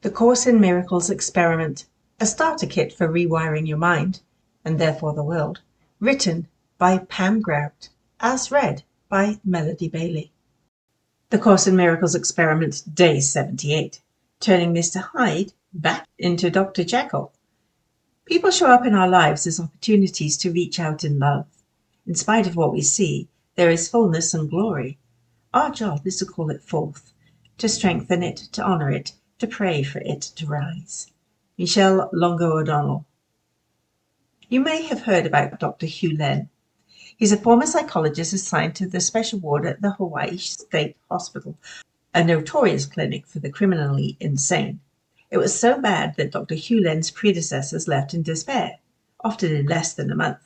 The Course in Miracles Experiment, a starter kit for rewiring your mind, and therefore the world, written by Pam Grout, as read by Melody Bailey. The Course in Miracles Experiment, Day 78, turning Mr. Hyde back into Dr. Jekyll. People show up in our lives as opportunities to reach out in love. In spite of what we see, there is fullness and glory. Our job is to call it forth, to strengthen it, to honour it, to pray for it to rise. Michelle Longo O'Donnell. You may have heard about Dr. Hugh Len. He's a former psychologist assigned to the special ward at the Hawaii State Hospital, a notorious clinic for the criminally insane. It was so bad that Dr. Hugh Len's predecessors left in despair, often in less than a month.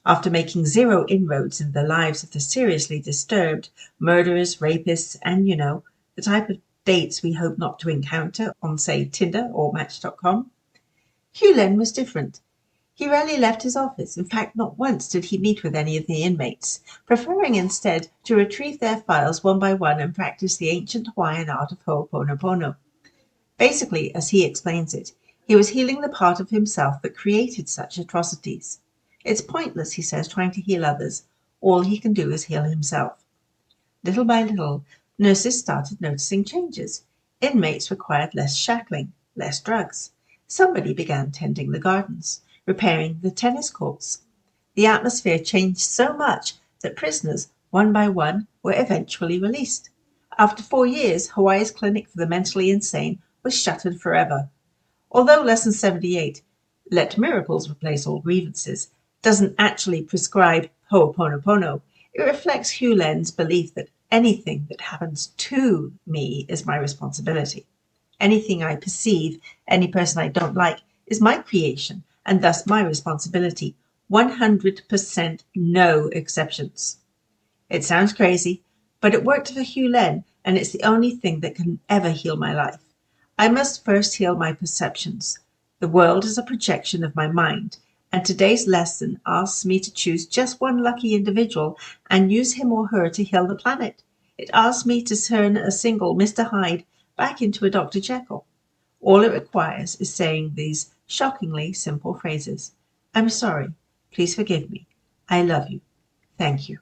After making zero inroads in the lives of the seriously disturbed, murderers, rapists, and, the type of dates we hope not to encounter on, say, Tinder or Match.com, Hugh Len was different. He rarely left his office. In fact, not once did he meet with any of the inmates, preferring instead to retrieve their files one by one and practice the ancient Hawaiian art of ho'oponopono. Basically, as he explains it, he was healing the part of himself that created such atrocities. It's pointless, he says, trying to heal others. All he can do is heal himself. Little by little, nurses started noticing changes. Inmates required less shackling, less drugs. Somebody began tending the gardens, repairing the tennis courts. The atmosphere changed so much that prisoners, one by one, were eventually released. After 4 years, Hawaii's Clinic for the Mentally Insane was shuttered forever. Although Lesson 78, Let Miracles Replace All Grievances, doesn't actually prescribe ho'oponopono, it reflects Hugh Len's belief that anything that happens to me is my responsibility. Anything I perceive, any person I don't like, is my creation, and thus my responsibility. 100% no exceptions. It sounds crazy, but it worked for Hugh Len, and it's the only thing that can ever heal my life. I must first heal my perceptions. The world is a projection of my mind, and today's lesson asks me to choose just one lucky individual and use him or her to heal the planet. It asks me to turn a single Mr. Hyde back into a Dr. Jekyll. All it requires is saying these shockingly simple phrases. I'm sorry. Please forgive me. I love you. Thank you.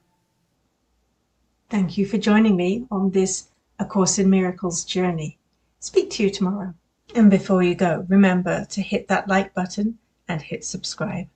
Thank you for joining me on this A Course in Miracles journey. Speak to you tomorrow. And before you go, remember to hit that like button and hit subscribe.